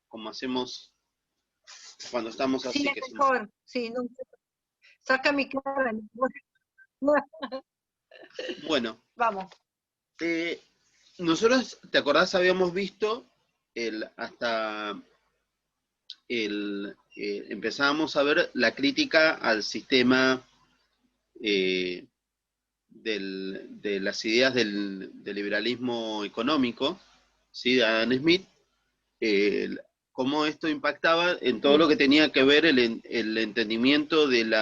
como hacemos cuando estamos Sí, así. es Que mejor. Sí, no, saca mi cara. Bueno, Vamos. nosotros, ¿te acordás? Habíamos visto empezábamos a ver la crítica al sistema eh, de las ideas del liberalismo económico, ¿sí? De Adam Smith, cómo esto impactaba en todo lo que tenía que ver el entendimiento del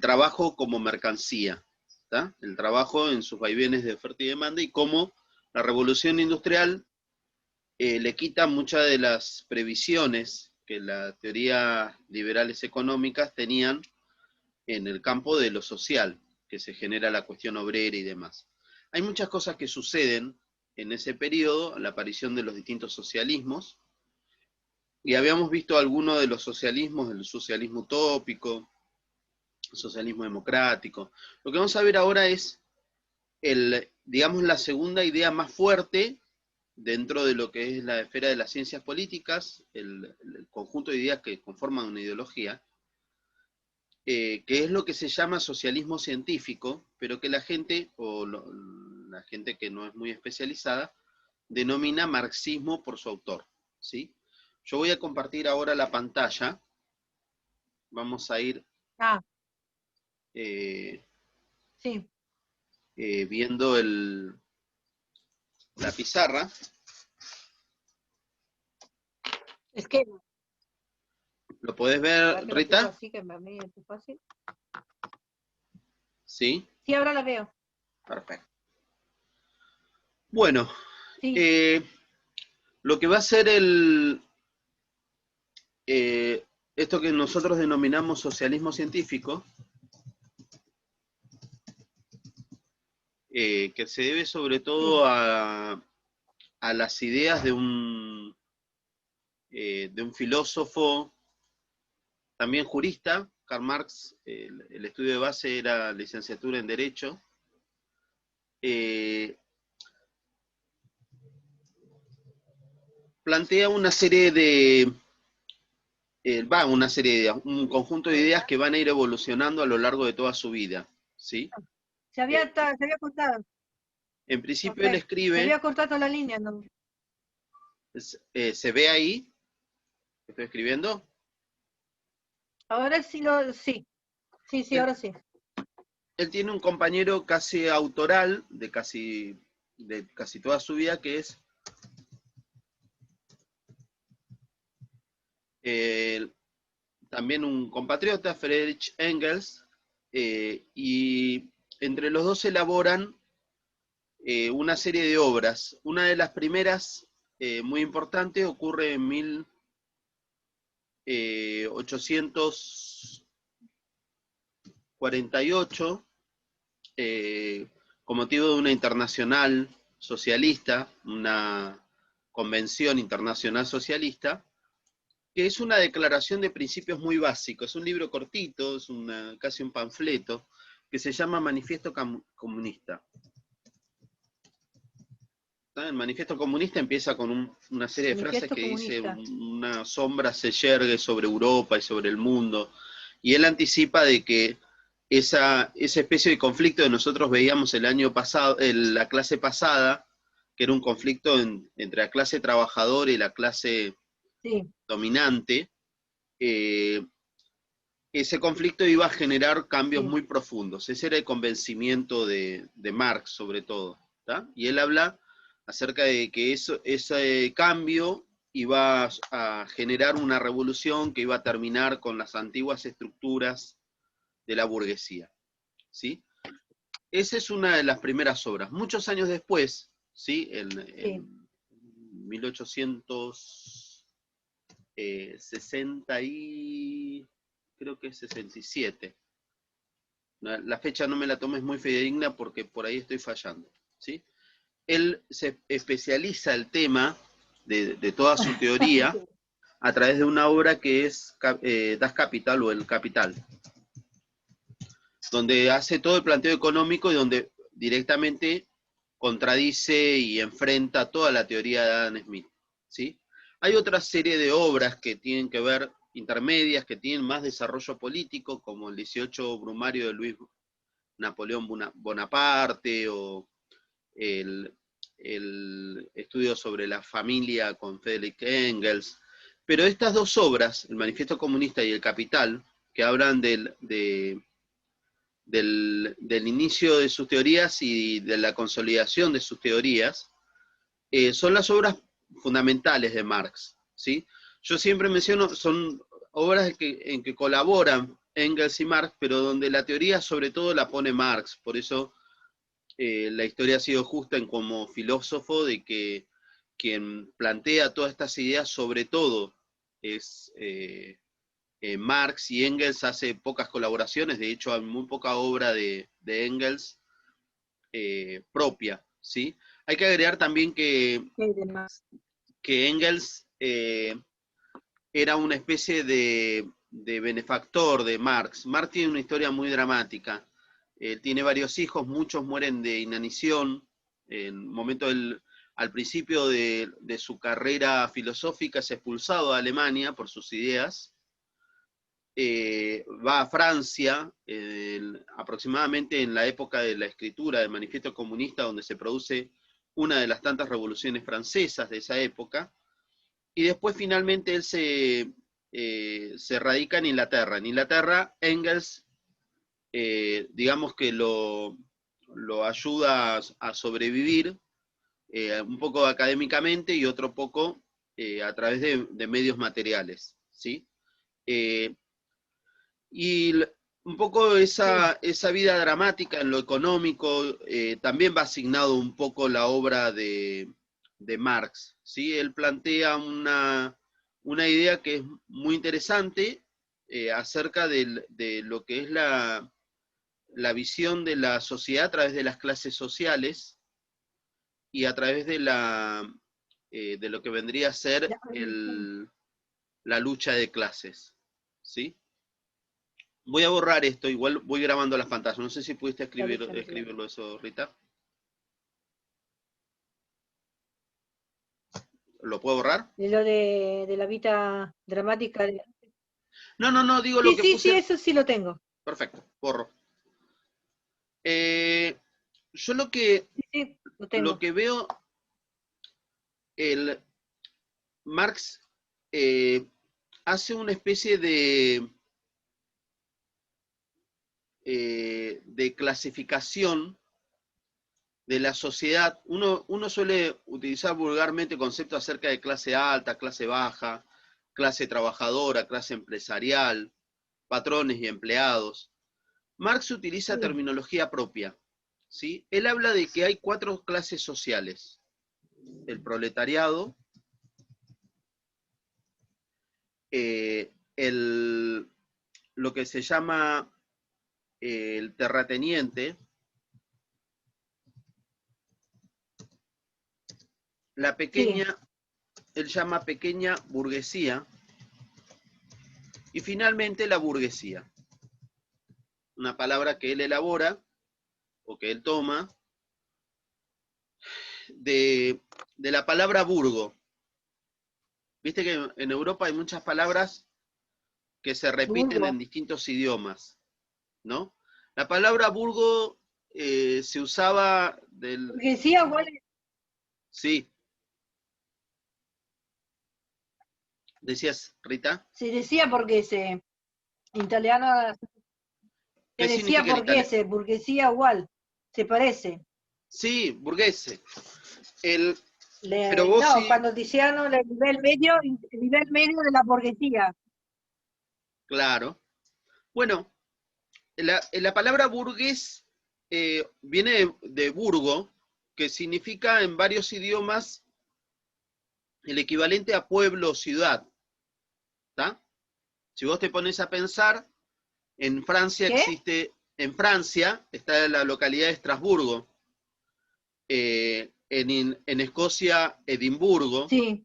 trabajo como mercancía, ¿tá? El trabajo en sus vaivenes de oferta y demanda, y cómo la revolución industrial le quita muchas de las previsiones que las teorías liberales económicas tenían en el campo de lo social, que se genera la cuestión obrera y demás. Hay muchas cosas que suceden en ese periodo, la aparición de los distintos socialismos, y habíamos visto algunos de los socialismos, el socialismo utópico, el socialismo democrático. Lo que vamos a ver ahora es, digamos, la segunda idea más fuerte dentro de lo que es la esfera de las ciencias políticas, el conjunto de ideas que conforman una ideología, que es lo que se llama socialismo científico, pero que la gente, la gente que no es muy especializada, denomina marxismo por su autor, ¿sí? Yo voy a compartir ahora la pantalla. Vamos a ir Sí. Viendo la pizarra. Es que... ¿Lo podés ver, Rita? Así que a mí es fácil. ¿Sí? Sí, ahora la veo. Perfecto. Bueno, sí. Lo que va a ser esto que nosotros denominamos socialismo científico, que se debe sobre todo a las ideas de un filósofo, también jurista. Karl Marx, el estudio de base era licenciatura en Derecho. Plantea una serie de un conjunto de ideas que van a ir evolucionando a lo largo de toda su vida, ¿sí? Se había cortado. En principio él escribe... Se había cortado la línea, ¿no? ¿Se ve ahí? ¿Estoy escribiendo? Ahora sí sí. Sí, ahora sí. Él tiene un compañero casi autoral de casi toda su vida, que es también un compatriota, Friedrich Engels, y entre los dos elaboran una serie de obras. Una de las primeras, muy importante, ocurre en 1848, con motivo de una internacional socialista, una convención internacional socialista, que es una declaración de principios muy básicos. Es un libro cortito, es casi un panfleto, que se llama Manifiesto Comunista. El Manifiesto Comunista empieza con una serie de frases que dice: una sombra se yergue sobre Europa y sobre el mundo, y él anticipa de que esa especie de conflicto que nosotros veíamos el año pasado, la clase pasada, que era un conflicto entre la clase trabajadora y la clase dominante, ese conflicto iba a generar cambios muy profundos. Ese era el convencimiento de Marx, sobre todo, ¿tá? Y él habla acerca de que ese cambio iba a generar una revolución que iba a terminar con las antiguas estructuras de la burguesía, ¿sí? Esa es una de las primeras obras. Muchos años después, ¿sí? En 1860 y... creo que es 67. La fecha no me la tomes muy fidedigna porque por ahí estoy fallando, ¿sí? Él se especializa el tema de toda su teoría a través de una obra que es Das Kapital, o El Capital, donde hace todo el planteo económico y donde directamente contradice y enfrenta toda la teoría de Adam Smith, ¿sí? Hay otra serie de obras que tienen que ver, intermedias, que tienen más desarrollo político, como el 18 Brumario de Luis Napoleón Bonaparte, o el estudio sobre la familia con Friedrich Engels. Pero estas dos obras, el Manifiesto Comunista y el Capital, que hablan del inicio de sus teorías y de la consolidación de sus teorías, son las obras fundamentales de Marx, ¿sí? Yo siempre menciono, son obras en que colaboran Engels y Marx, pero donde la teoría sobre todo la pone Marx. Por eso la historia ha sido justa en como filósofo, de que quien plantea todas estas ideas sobre todo es Marx, y Engels hace pocas colaboraciones. De hecho hay muy poca obra de Engels propia, ¿sí? Hay que agregar también que Engels era una especie de benefactor de Marx. Marx tiene una historia muy dramática. Tiene varios hijos, muchos mueren de inanición. Al principio de su carrera filosófica es expulsado de Alemania por sus ideas. Va a Francia, aproximadamente en la época de la escritura del Manifiesto Comunista, donde se produce una de las tantas revoluciones francesas de esa época, y después finalmente él se radica en Inglaterra. En Inglaterra, Engels, digamos que lo ayuda a sobrevivir, un poco académicamente y otro poco a través de medios materiales, ¿sí? Y un poco esa vida dramática en lo económico, también va asignado un poco la obra de Marx, ¿sí? Él plantea una idea que es muy interesante acerca de lo que es la visión de la sociedad a través de las clases sociales y a través de lo que vendría a ser la lucha de clases, ¿sí? Voy a borrar esto, igual voy grabando las pantallas. No sé si pudiste escribirlo eso, Rita. ¿Lo puedo borrar? De lo de la vida dramática. No, digo lo Sí, que sí, puse. sí, eso sí lo tengo. Perfecto, borro. Yo lo que, Sí, lo tengo. veo, Marx hace una especie de clasificación de la sociedad. Uno suele utilizar vulgarmente conceptos acerca de clase alta, clase baja, clase trabajadora, clase empresarial, patrones y empleados. Marx utiliza terminología propia, ¿sí? Él habla de que hay 4 clases sociales: el proletariado, lo que se llama el terrateniente, la pequeña, él llama pequeña burguesía, y finalmente la burguesía, una palabra que él elabora o que él toma de la palabra burgo. Viste que en Europa hay muchas palabras que se repiten en distintos idiomas, ¿no? La palabra burgo se usaba Burguesía igual. Sí. ¿Decías, Rita? Se decía porque en italiano se ¿Qué decía significa el porque italiano? se burguesía igual, se parece. Sí, burguese. Pero vos No, sí, cuando decían el nivel medio de la burguesía. claro. Bueno, la palabra burgués viene de burgo, que significa en varios idiomas el equivalente a pueblo o ciudad. ¿Está? Si vos te pones a pensar, en Francia ¿Qué? está la localidad de Estrasburgo, en Escocia, Edimburgo, Sí,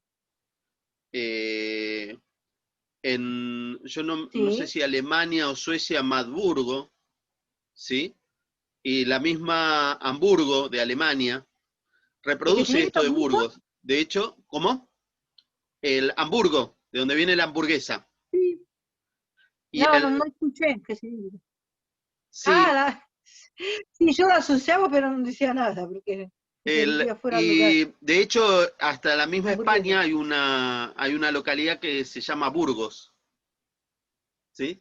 yo no sé sí. si Alemania o Suecia, Magdeburgo, ¿sí? Y la misma Hamburgo de Alemania ¿Y qué reproduce esto significa de burgo? Burgos. De hecho, ¿cómo? el Hamburgo, de donde viene la hamburguesa. Sí. Y No, el, no, no escuché qué significa. sí, Ah, sí, yo lo asociaba, pero no decía nada, porque me sentía fuera de lugar. y de hecho, hasta la misma Hamburguesa. España hay una localidad que se llama Burgos, ¿sí?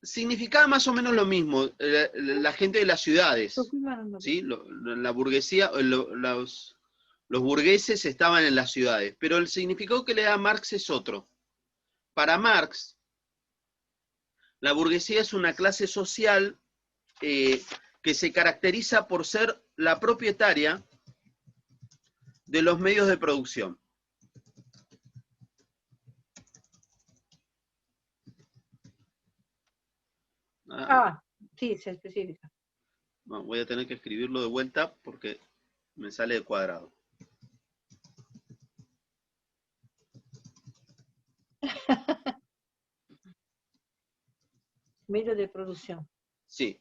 Significaba más o menos lo mismo, la gente de las ciudades, ¿sí? La burguesía, los burgueses estaban en las ciudades, pero el significado que le da Marx es otro. Para Marx, la burguesía es una clase social que se caracteriza por ser la propietaria de los medios de producción. Ah, sí, se especifica. No, voy a tener que escribirlo de vuelta porque me sale de cuadrado. Medio de producción. Sí.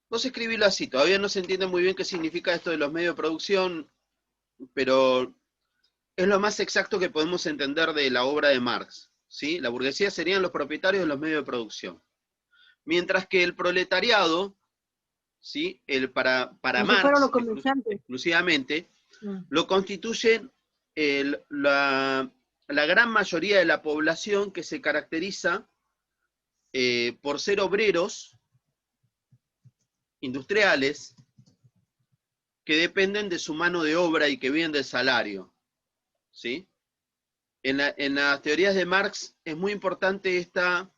Vos escribilo así, todavía no se entiende muy bien qué significa esto de los medios de producción, pero es lo más exacto que podemos entender de la obra de Marx, ¿sí? La burguesía serían los propietarios de los medios de producción. Mientras que el proletariado, ¿sí? Para Como si fueran los Marx comerciantes. exclusivamente, Mm. lo constituyen la gran mayoría de la población que se caracteriza por ser obreros industriales que dependen de su mano de obra y que viven del salario, ¿sí? En las teorías de Marx es muy importante esta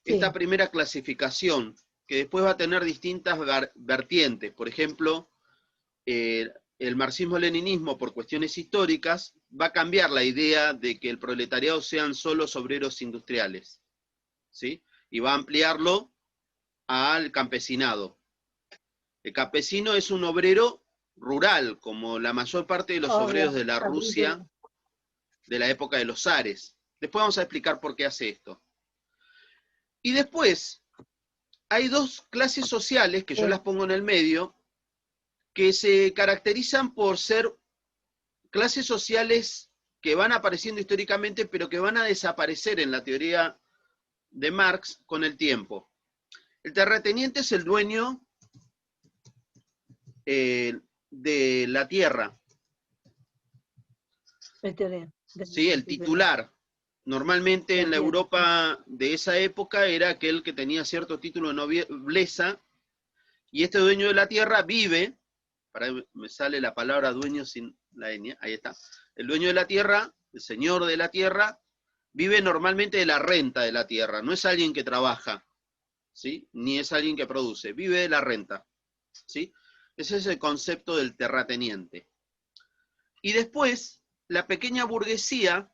Sí, primera clasificación, que después va a tener distintas vertientes. Por ejemplo, el marxismo-leninismo, por cuestiones históricas, va a cambiar la idea de que el proletariado sean solo obreros industriales, ¿sí? Y va a ampliarlo al campesinado. El campesino es un obrero rural, como la mayor parte de los obreros obvio. de la Rusia de la época de los zares. Después vamos a explicar por qué hace esto. Y después hay dos clases sociales, que yo las pongo en el medio, que se caracterizan por ser clases sociales que van apareciendo históricamente, pero que van a desaparecer en la teoría de Marx con el tiempo. El terrateniente es el dueño de la tierra, ¿sí? El titular. Normalmente en la Europa de esa época era aquel que tenía cierto título de nobleza, y este dueño de la tierra vive, para me sale la palabra dueño sin la ñ, ahí está. El dueño de la tierra, el señor de la tierra, vive normalmente de la renta de la tierra, no es alguien que trabaja, ¿sí? Ni es alguien que produce, vive de la renta, ¿sí? Ese es el concepto del terrateniente. Y después, la pequeña burguesía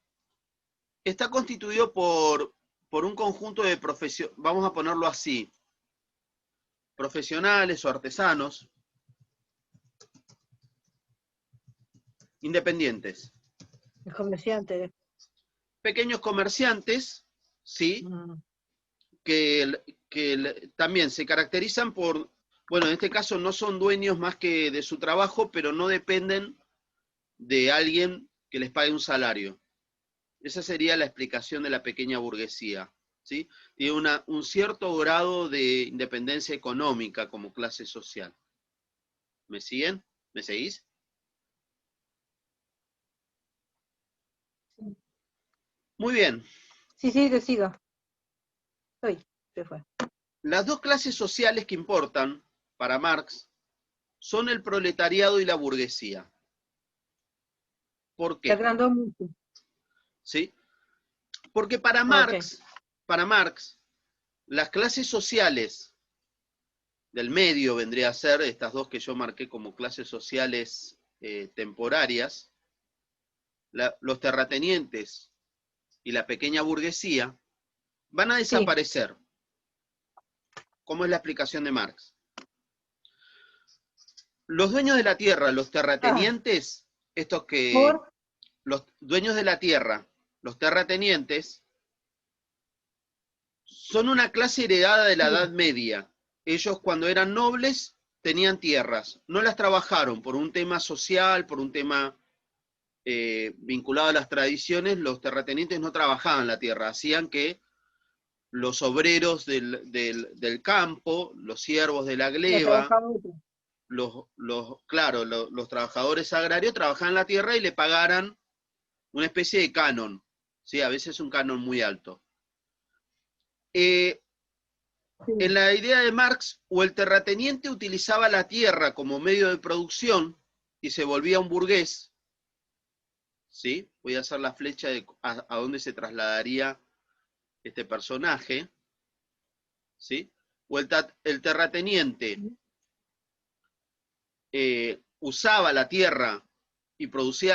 está constituido por un conjunto de profesionales, vamos a ponerlo así, profesionales o artesanos, independientes. El comerciante. Pequeños comerciantes, ¿sí? Que también se caracterizan por, bueno, en este caso no son dueños más que de su trabajo, pero no dependen de alguien que les pague un salario. Esa sería la explicación de la pequeña burguesía, ¿sí? Tiene un cierto grado de independencia económica como clase social. ¿Me siguen? ¿Me seguís? Muy bien. Sí, sí, te sigo. Uy, se fue. Las dos clases sociales que importan para Marx son el proletariado y la burguesía. ¿Por Se qué? agrandó mucho. ¿Sí? Porque Ah, ok. Para Marx, las clases sociales del medio vendría a ser, estas dos que yo marqué como clases sociales temporarias, los terratenientes y la pequeña burguesía, van a Sí. desaparecer. ¿Cómo es la explicación de Marx? Los dueños de la tierra, los Ah, terratenientes, estos que, por. los dueños de la tierra, los terratenientes, son una clase heredada de la Sí. Edad Media. Ellos cuando eran nobles tenían tierras, no las trabajaron por un tema social, por un tema vinculado a las tradiciones, los terratenientes no trabajaban la tierra, hacían que los obreros del campo, los siervos de la gleba, los trabajadores agrarios trabajaban la tierra y le pagaran una especie de canon, ¿sí? A veces un canon muy alto. En la idea de Marx, o el terrateniente utilizaba la tierra como medio de producción y se volvía un burgués, ¿sí? Voy a hacer la flecha de a dónde se trasladaría este personaje, ¿sí? O el terrateniente usaba la tierra y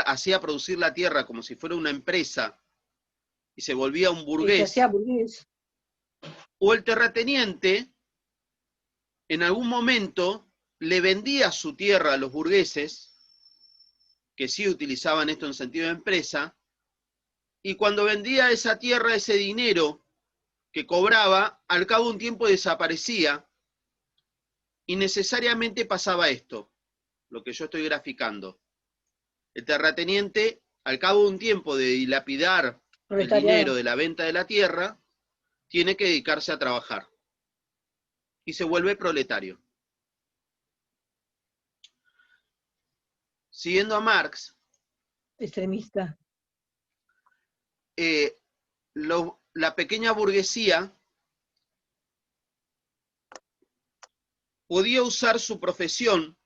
hacía producir la tierra como si fuera una empresa y se volvía un burgués. O el terrateniente en algún momento le vendía su tierra a los burgueses, que sí utilizaban esto en sentido de empresa, y cuando vendía esa tierra, ese dinero que cobraba, al cabo de un tiempo desaparecía, y necesariamente pasaba esto, lo que yo estoy graficando. El terrateniente, al cabo de un tiempo de dilapidar el dinero de la venta de la tierra, tiene que dedicarse a trabajar. Y se vuelve proletario. Siguiendo a Marx. Extremista. La pequeña burguesía podía usar su profesión,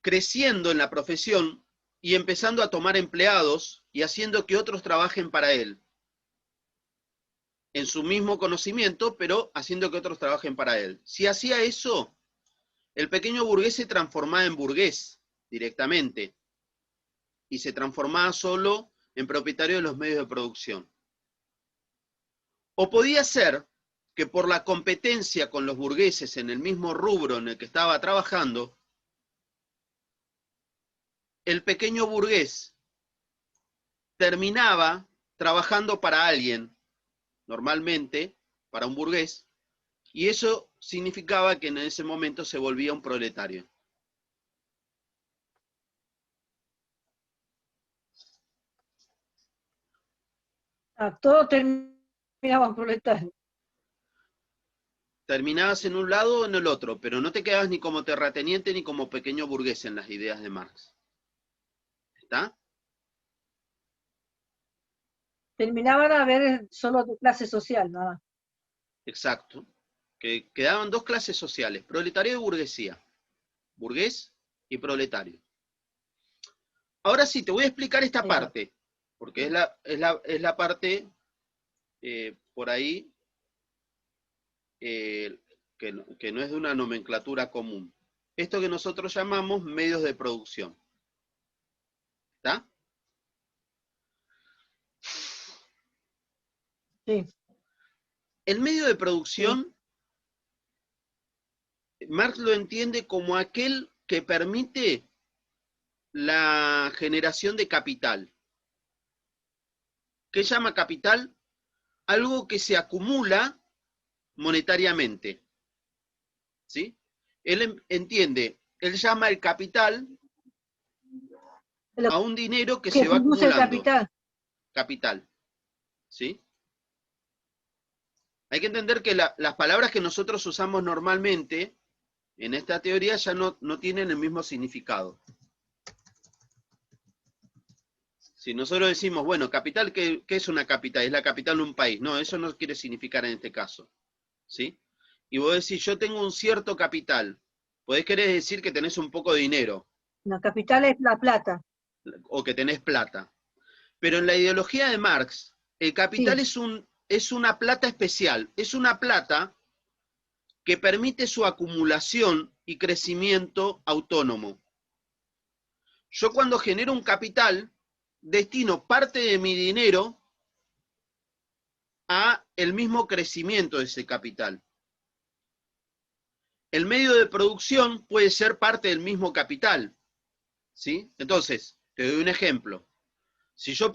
creciendo en la profesión y empezando a tomar empleados y haciendo que otros trabajen para él. En su mismo conocimiento, pero haciendo que otros trabajen para él. Si hacía eso, el pequeño burgués se transformaba en burgués directamente y se transformaba solo en propietario de los medios de producción. O podía ser que por la competencia con los burgueses en el mismo rubro en el que estaba trabajando, el pequeño burgués terminaba trabajando para alguien, normalmente para un burgués, y eso significaba que en ese momento se volvía un proletario. Todos terminaban proletarios. Terminabas en un lado o en el otro, pero no te quedabas ni como terrateniente ni como pequeño burgués en las ideas de Marx. ¿Está? Terminaban a ver solo de clase social, nada. Exacto. Que quedaban dos clases sociales, proletario y burguesía. Burgués y proletario. Ahora sí, te voy a explicar esta parte, porque es la parte por ahí que no es de una nomenclatura común. Esto que nosotros llamamos medios de producción. ¿Está? Sí. El medio de producción, sí, Marx lo entiende como aquel que permite la generación de capital. ¿Qué llama capital? Algo que se acumula monetariamente. ¿Sí? Él entiende, él llama el capital a un dinero que se va acumulando. Capital. Capital. ¿Sí? Hay que entender que las palabras que nosotros usamos normalmente en esta teoría ya no tienen el mismo significado. Si nosotros decimos, bueno, capital, ¿qué es una capital? Es la capital de un país. No, eso no quiere significar en este caso. ¿Sí? Y vos decís, yo tengo un cierto capital. Podés querer decir que tenés un poco de dinero. La capital es la plata. O que tenés plata. Pero en la ideología de Marx, el capital es una plata especial. Es una plata que permite su acumulación y crecimiento autónomo. Yo cuando genero un capital, destino parte de mi dinero a el mismo crecimiento de ese capital. El medio de producción puede ser parte del mismo capital, ¿sí? Entonces, te doy un ejemplo. Si yo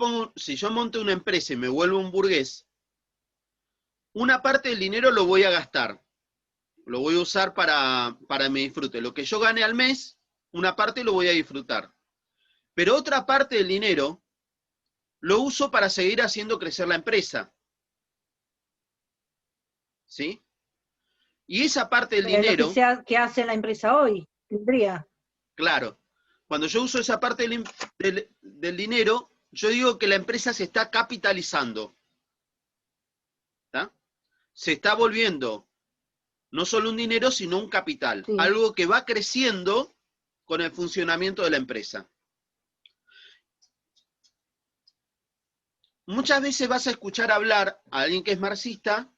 monto una empresa y me vuelvo un burgués, una parte del dinero lo voy a gastar, lo voy a usar para mi disfrute. Lo que yo gane al mes, una parte lo voy a disfrutar. Pero otra parte del dinero lo uso para seguir haciendo crecer la empresa. ¿Sí? Y esa parte del Lo dinero, que hace la empresa hoy, tendría. claro, cuando yo uso esa parte del dinero, yo digo que la empresa se está capitalizando. ¿Tá? Se está volviendo no solo un dinero, sino un capital. Sí. Algo que va creciendo con el funcionamiento de la empresa. Muchas veces vas a escuchar hablar a alguien que es marxista,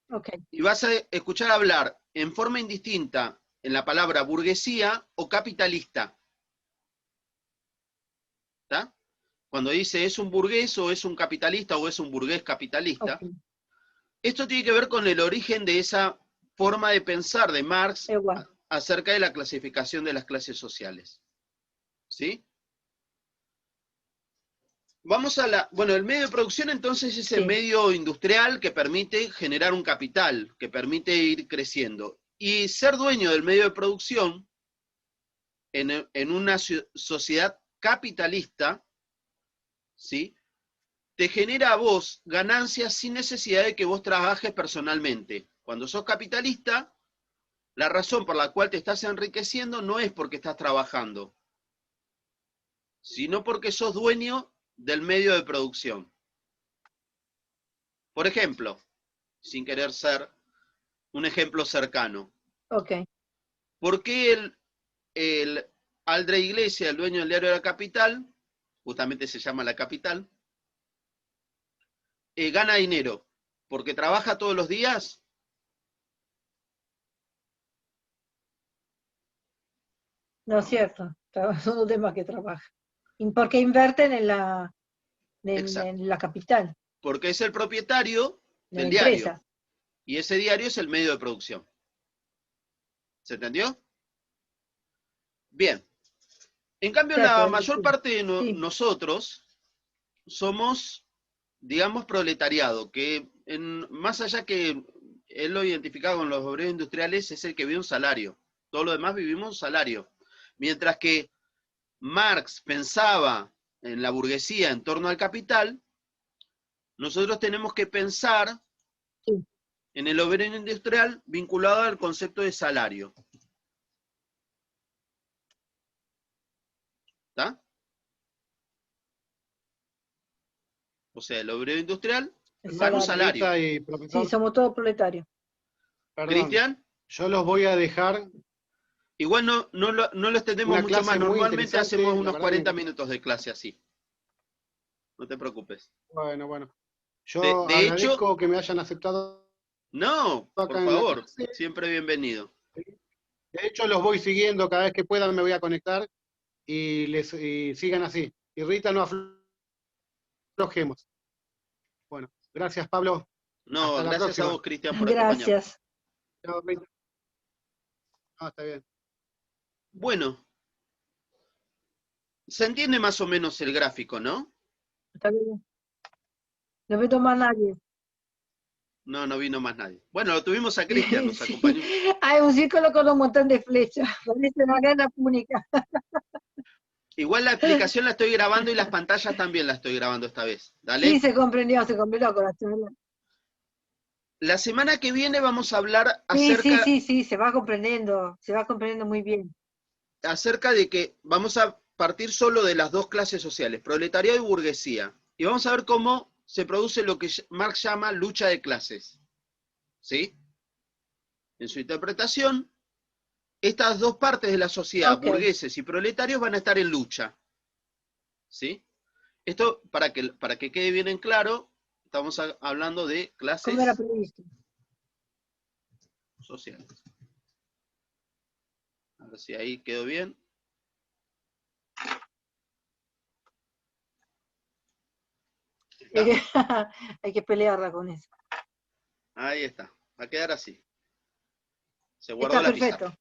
Okay. y vas a escuchar hablar en forma indistinta en la palabra burguesía o capitalista. ¿Tá? Cuando dice es un burgués o es un capitalista o es un burgués capitalista, Okay. esto tiene que ver con el origen de esa forma de pensar de Marx acerca de la clasificación de las clases sociales. ¿Sí? Vamos a bueno, el medio de producción entonces es el medio industrial que permite generar un capital, que permite ir creciendo. Y ser dueño del medio de producción en una sociedad capitalista, ¿sí? Te genera a vos ganancias sin necesidad de que vos trabajes personalmente. Cuando sos capitalista, la razón por la cual te estás enriqueciendo no es porque estás trabajando, sino porque sos dueño del medio de producción. Por ejemplo, sin querer ser un ejemplo cercano. Okay. ¿Por qué el Aldre Iglesia, el dueño del diario de La Capital, justamente se llama La Capital, gana dinero? ¿Porque trabaja todos los días? No es cierto, son los demás que trabajan. Porque invierten en la capital. Porque es el propietario del diario. Y ese diario es el medio de producción. ¿Se entendió? Bien. En cambio, la mayor parte de nosotros somos, digamos, proletariado, que más allá que él lo identificado con los obreros industriales, es el que vive un salario. Todo lo demás vivimos un salario. Mientras que Marx pensaba en la burguesía en torno al capital, nosotros tenemos que pensar en el obrero industrial vinculado al concepto de salario. ¿Está? O sea, el obrero industrial gana un salario. Sí, somos todos proletarios. Cristian, yo los voy a dejar. Igual no lo extendemos mucho más. Normalmente hacemos unos 40 minutos de clase así. No te preocupes. Bueno. Yo de agradezco hecho, que me hayan aceptado. No, por favor, siempre bienvenido. De hecho, los voy siguiendo cada vez que puedan, me voy a conectar y sigan así. Y Rita, no aflojemos. Bueno, gracias, Pablo. No, hasta gracias la a vos, Cristian, por acompañarme. Gracias. Chao, Rita. No, está bien. Bueno, se entiende más o menos el gráfico, ¿no? Está bien. No me toma nadie. No vino más nadie. Bueno, lo tuvimos a Cristian, nos acompañó. Hay un círculo con un montón de flechas. Parece una gana púnica. Igual la explicación la estoy grabando y las pantallas también las estoy grabando esta vez. ¿Dale? Sí, se comprendió con la charla. La semana que viene vamos a hablar acerca... Sí, se va comprendiendo muy bien. Acerca de que vamos a partir solo de las dos clases sociales, proletariado y burguesía. Y vamos a ver cómo se produce lo que Marx llama lucha de clases. ¿Sí? En su interpretación, estas dos partes de la sociedad, burgueses y proletarios, van a estar en lucha. ¿Sí? Esto, para que quede bien en claro, estamos hablando de clases ¿Cómo era previsto? sociales. A ver si ahí quedó bien. Hay que pelearla con eso. Ahí está. Va a quedar así. Se guardó la pizarra.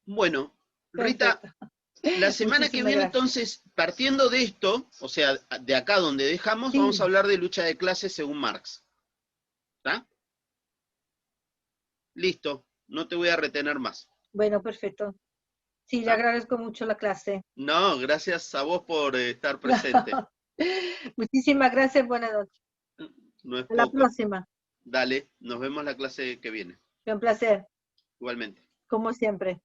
Bueno, Rita, la semana que viene entonces, partiendo de esto, o sea, de acá donde dejamos, vamos a hablar de lucha de clases según Marx. ¿Está? Listo, no te voy a retener más. Bueno, perfecto. Sí, le agradezco mucho la clase. No, gracias a vos por estar presente. Muchísimas gracias, buenas noches. No es Hasta la poco. próxima. Dale, nos vemos la clase que viene. Fue un placer, Igualmente. como siempre.